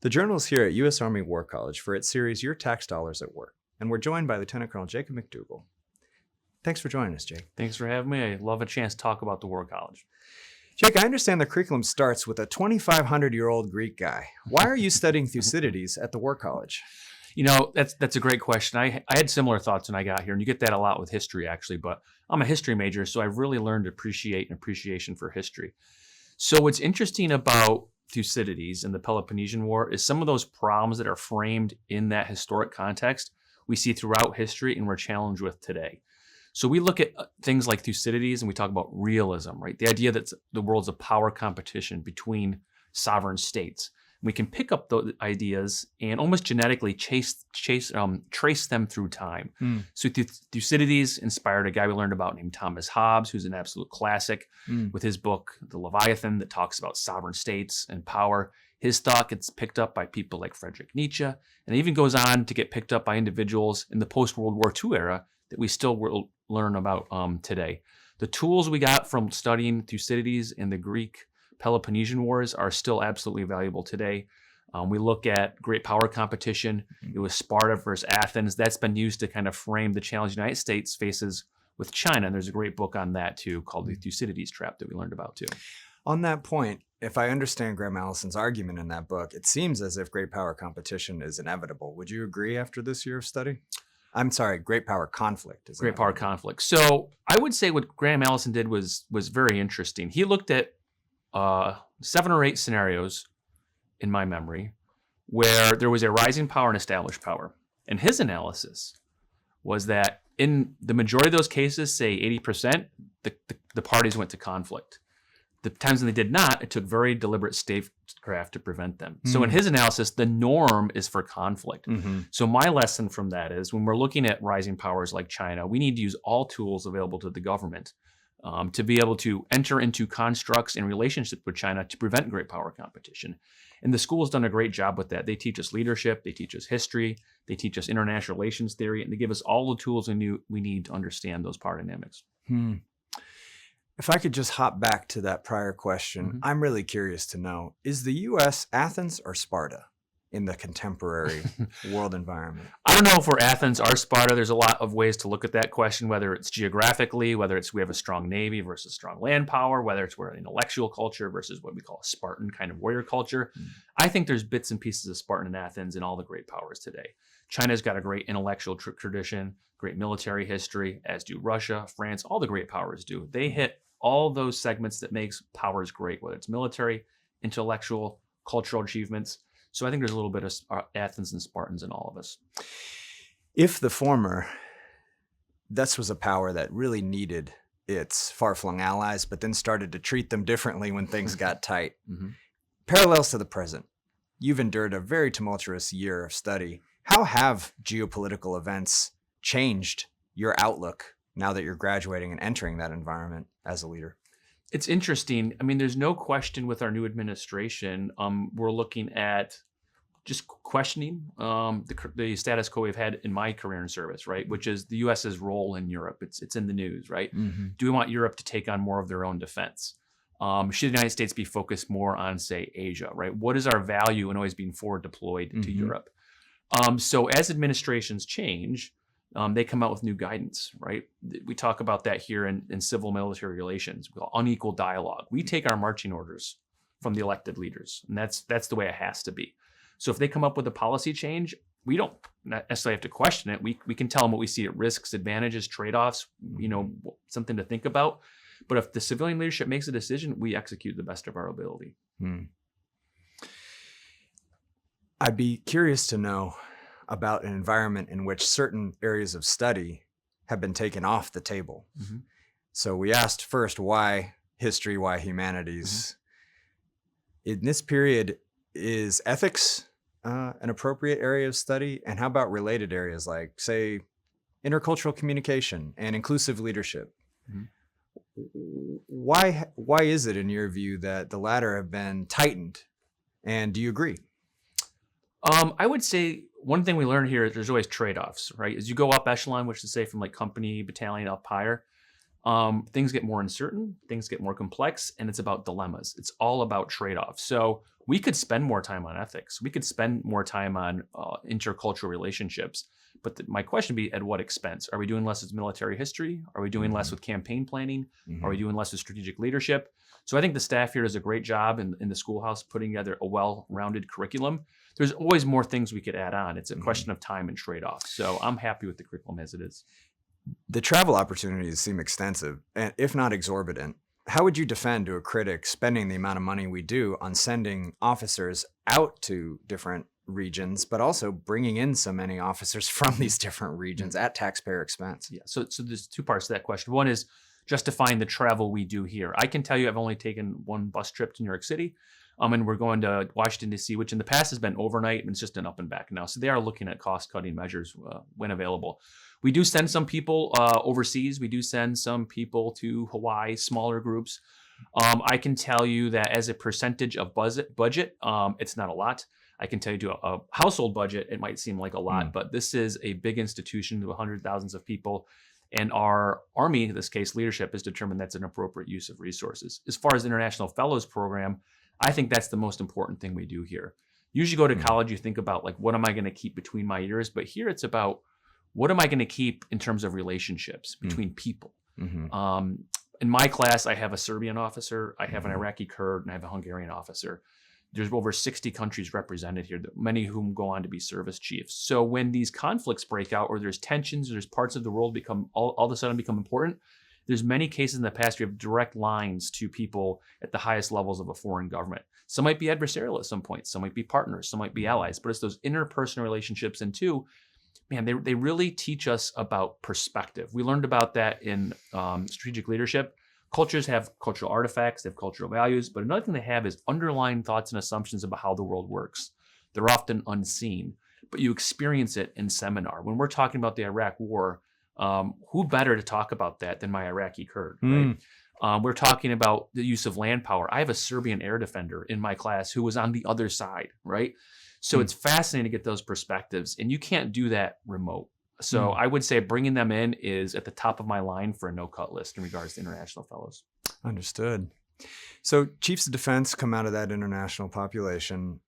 The Journal is here at U.S. Army War College for its series, Your Tax Dollars at Work, and we're joined by Lieutenant Colonel Jacob McDougall. Thanks for joining us, Jake. Thanks for having me. I love a chance to talk about the War College. Jake, I understand the curriculum starts with a 2,500-year-old Greek guy. Why are you studying Thucydides at the War College? You know, that's a great question. I had similar thoughts when I got here, and you get that a lot with history, actually, but I'm a history major, so I've really learned to appreciate an appreciation for history. So what's interesting about Thucydides and the Peloponnesian War is some of those problems that are framed in that historic context we see throughout history and we're challenged with today. So we look at things like Thucydides and we talk about realism, right? The idea that the world's a power competition between sovereign states. We can pick up those ideas and almost genetically trace them through time. So Thucydides inspired a guy we learned about named Thomas Hobbes, who's an absolute classic with his book, The Leviathan, that talks about sovereign states and power. His thought gets picked up by people like Friedrich Nietzsche, and it even goes on to get picked up by individuals in the post-World War II era that we still will learn about today. The tools we got from studying Thucydides and the Greek Peloponnesian Wars are still absolutely valuable today. We look at great power competition. It was Sparta versus Athens. That's been used to kind of frame the challenge the United States faces with China. And there's a great book on that too called The Thucydides Trap that we learned about too. On that point, if I understand Graham Allison's argument in that book, it seems as if great power competition is inevitable. Would you agree after this year of study? I'm sorry, great power conflict is great power conflict. So I would say what Graham Allison did was very interesting. He looked at 7 or 8 scenarios in my memory where there was a rising power and established power. And his analysis was that in the majority of those cases, say 80%, the parties went to conflict. The times when they did not, it took very deliberate statecraft to prevent them. So in his analysis, the norm is for conflict. So my lesson from that is when we're looking at rising powers like China, we need to use all tools available to the government to be able to enter into constructs and relationships with China to prevent great power competition. And the school's done a great job with that. They teach us leadership, they teach us history, they teach us international relations theory, and they give us all the tools we need to understand those power dynamics. If I could just hop back to that prior question, I'm really curious to know, is the U.S. Athens or Sparta in the contemporary world environment? I don't know if we're Athens or Sparta. There's a lot of ways to look at that question, whether it's geographically, whether it's we have a strong navy versus strong land power, whether it's we're an intellectual culture versus what we call a Spartan kind of warrior culture. I think there's bits and pieces of Spartan and Athens in all the great powers today. China's got a great intellectual tradition, great military history, as do Russia, France, all the great powers do. They hit all those segments that makes powers great, whether it's military, intellectual, cultural achievements. So I think there's a little bit of Athens and Spartans in all of us. If the former, this was a power that really needed its far-flung allies, but then started to treat them differently when things got tight. Parallels to the present. You've endured a very tumultuous year of study. How have geopolitical events changed your outlook now that you're graduating and entering that environment as a leader? It's interesting. I mean, there's no question with our new administration, we're looking at just questioning the status quo we've had in my career in service, right? Which is the U.S.'s role in Europe. It's in the news, right? Do we want Europe to take on more of their own defense? Should the United States be focused more on, say, Asia, right? What is our value in always being forward deployed to Europe? So as administrations change, they come out with new guidance, right? We talk about that here in civil military relations. We call unequal dialogue. We take our marching orders from the elected leaders, and that's the way it has to be. So if they come up with a policy change, we don't necessarily have to question it. We can tell them what we see at risks, advantages, trade-offs, something to think about. But if the civilian leadership makes a decision, we execute the best of our ability. I'd be curious to know about an environment in which certain areas of study have been taken off the table. So we asked first, why history, why humanities? In this period, is ethics an appropriate area of study? And how about related areas like, say, intercultural communication and inclusive leadership? Why is it, in your view, that the latter have been tightened? And do you agree? I would say one thing we learn here is there's always trade-offs, right? As you go up echelon, which is say from like company, battalion up higher, things get more uncertain, things get more complex, and it's about dilemmas. It's all about trade-offs. So we could spend more time on ethics. We could spend more time on intercultural relationships. But my question would be, at what expense? Are we doing less with military history? Are we doing less with campaign planning? Are we doing less with strategic leadership? So I think the staff here does a great job in the schoolhouse putting together a well-rounded curriculum. There's always more things we could add on. It's a question of time and trade-off. So I'm happy with the curriculum as it is. The travel opportunities seem extensive, and if not exorbitant. How would you defend to a critic spending the amount of money we do on sending officers out to different regions, but also bringing in so many officers from these different regions at taxpayer expense? Yeah. So there's two parts to that question. One is justifying the travel we do here. I can tell you I've only taken one bus trip to New York City. And we're going to Washington, D.C., which in the past has been overnight, and it's just an up and back now. So they are looking at cost-cutting measures when available. We do send some people overseas. We do send some people to Hawaii, smaller groups. I can tell you that as a percentage of budget, it's not a lot. I can tell you to a household budget, it might seem like a lot, but this is a big institution with hundreds of thousands of people. And our Army, in this case, leadership, has determined that's an appropriate use of resources. As far as the International Fellows Program, I think that's the most important thing we do here. Usually go to college, you think about like, what am I going to keep between my ears? But here it's about, what am I going to keep in terms of relationships between people? In my class, I have a Serbian officer, I have an Iraqi Kurd, and I have a Hungarian officer. There's over 60 countries represented here, many of whom go on to be service chiefs. So when these conflicts break out, or there's tensions, or there's parts of the world become all of a sudden become important, there's many cases in the past you have direct lines to people at the highest levels of a foreign government. Some might be adversarial at some point. Some might be partners. Some might be allies. But it's those interpersonal relationships. And two, man, they really teach us about perspective. We learned about that in strategic leadership. Cultures have cultural artifacts. They have cultural values. But another thing they have is underlying thoughts and assumptions about how the world works. They're often unseen, but you experience it in seminar. When we're talking about the Iraq War, who better to talk about that than my Iraqi Kurd, right? We're talking about the use of land power. I have a Serbian air defender in my class who was on the other side, right? So it's fascinating to get those perspectives, and you can't do that remote. So I would say bringing them in is at the top of my line for a no-cut list in regards to international fellows. Understood. So chiefs of defense come out of that international population,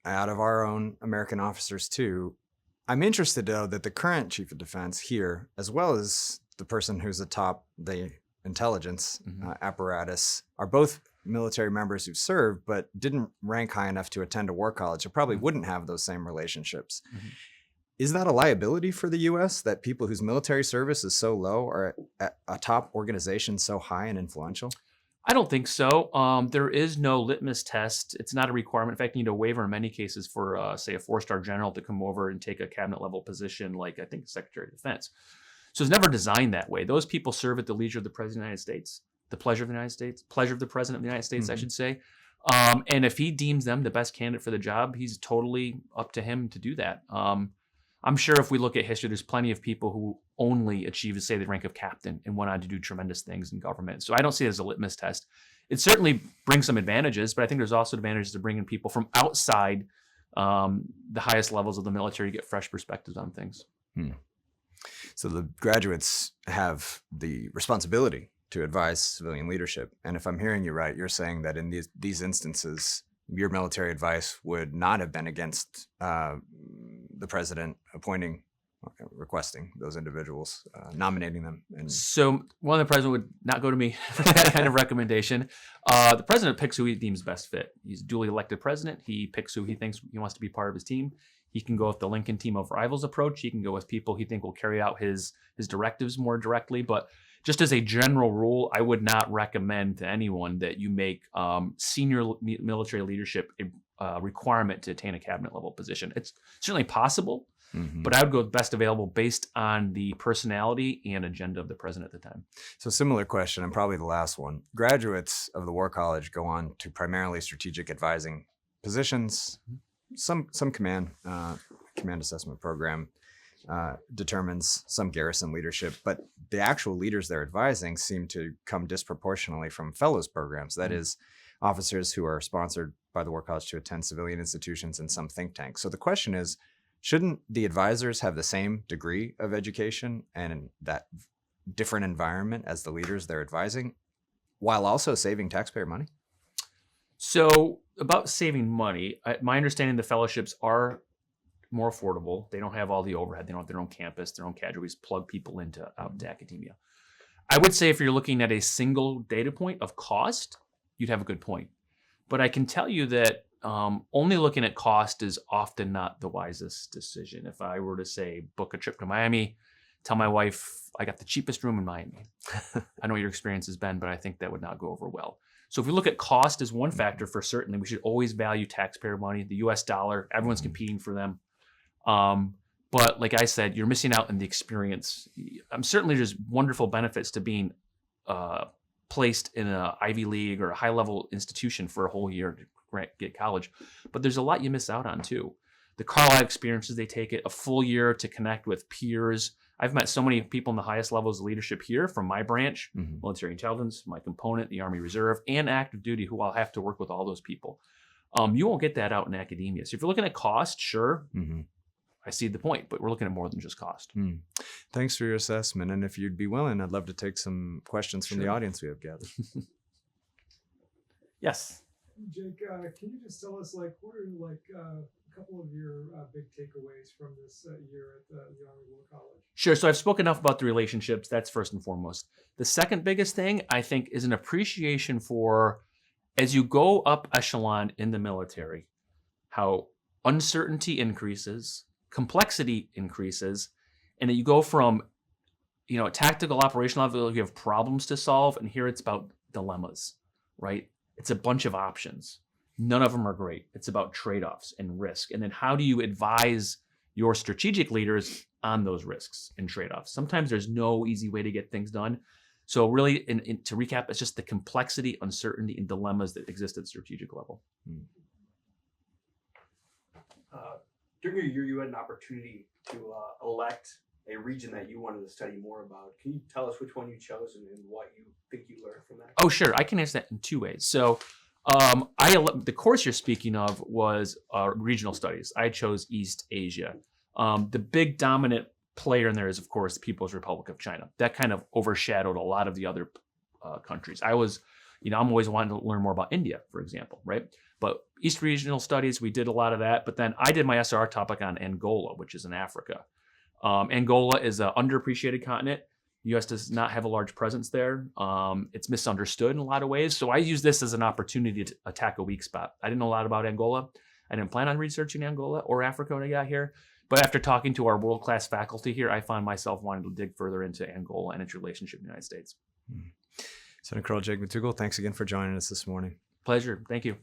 out of our own American officers too. I'm interested, though, that the current chief of defense here, as well as the person who's atop the intelligence apparatus, are both military members who've served, but didn't rank high enough to attend a war college, so probably wouldn't have those same relationships. Is that a liability for the U.S. that people whose military service is so low are at a top organization so high and influential? I don't think so. There is no litmus test. It's not a requirement. In fact, you need a waiver in many cases for, say, a four-star general to come over and take a cabinet-level position, like I think Secretary of Defense. So it's never designed that way. Those people serve at the leisure of the President of the United States, the pleasure of the United States, pleasure of the President of the United States, I should say. And if he deems them the best candidate for the job, he's totally up to him to do that. I'm sure if we look at history, there's plenty of people who only achieved, say, the rank of captain and went on to do tremendous things in government. So I don't see it as a litmus test. It certainly brings some advantages, but I think there's also advantages to bringing people from outside the highest levels of the military to get fresh perspectives on things. So the graduates have the responsibility to advise civilian leadership. And if I'm hearing you right, you're saying that in these instances, your military advice would not have been against the president requesting those individuals, nominating them. And so one, the president would not go to me for that kind of recommendation. The president picks who he deems best fit. He's a duly elected president. He picks who he thinks he wants to be part of his team. He can go with the Lincoln team of rivals approach. He can go with people he think will carry out his directives more directly. But just as a general rule, I would not recommend to anyone that you make senior military leadership a requirement to attain a cabinet level position. It's certainly possible, but I would go with best available based on the personality and agenda of the president at the time. So similar question, and probably the last one. Graduates of the War College go on to primarily strategic advising positions. Some command assessment program determines some garrison leadership, but the actual leaders they're advising seem to come disproportionately from fellows programs. That is, officers who are sponsored by the War College to attend civilian institutions and some think tanks. So the question is, shouldn't the advisors have the same degree of education and that different environment as the leaders they're advising, while also saving taxpayer money? So about saving money, my understanding the fellowships are more affordable. They don't have all the overhead. They don't have their own campus, their own cadre. We just plug people out to academia. I would say if you're looking at a single data point of cost, you'd have a good point. But I can tell you that only looking at cost is often not the wisest decision. If I were to say book a trip to Miami, tell my wife I got the cheapest room in Miami. I know what your experience has been, but I think that would not go over well. So if we look at cost as one factor for certainly, we should always value taxpayer money, the US dollar, everyone's competing for them. But like I said, you're missing out on the experience. Certainly there's wonderful benefits to being placed in an Ivy League or a high-level institution for a whole year to get college. But there's a lot you miss out on too. The Carlisle experiences they take it, a full year to connect with peers. I've met so many people in the highest levels of leadership here from my branch, military intelligence, my component, the Army Reserve, and active duty, who I'll have to work with all those people. You won't get that out in academia. So if you're looking at cost, sure, I see the point, but we're looking at more than just cost. Thanks for your assessment. And if you'd be willing, I'd love to take some questions from the audience we have gathered. Yes. Jake, can you just tell us, what are a couple of your big takeaways from this year at the Army War College? Sure. So I've spoken enough about the relationships. That's first and foremost. The second biggest thing, I think, is an appreciation for, as you go up echelon in the military, how uncertainty increases, complexity increases, and that you go from, tactical operational level, you have problems to solve, and here it's about dilemmas, right? It's a bunch of options. None of them are great. It's about trade-offs and risk. And then how do you advise your strategic leaders on those risks and trade-offs? Sometimes there's no easy way to get things done. So really, to recap, it's just the complexity, uncertainty, and dilemmas that exist at the strategic level. During your year, you had an opportunity to elect a region that you wanted to study more about. Can you tell us which one you chose and what you think you learned from that? Oh, sure. I can answer that in two ways. So the course you're speaking of was regional studies. I chose East Asia. The big dominant player in there is, of course, the People's Republic of China. That kind of overshadowed a lot of the other countries. I'm always wanting to learn more about India, for example, right? But East Regional Studies, we did a lot of that. But then I did my SR topic on Angola, which is in Africa. Angola is an underappreciated continent. The U.S. does not have a large presence there. It's misunderstood in a lot of ways. So I use this as an opportunity to attack a weak spot. I didn't know a lot about Angola. I didn't plan on researching Angola or Africa when I got here. But after talking to our world-class faculty here, I found myself wanting to dig further into Angola and its relationship with the United States. Senator Colonel Jake McDougall, thanks again for joining us this morning. Pleasure. Thank you.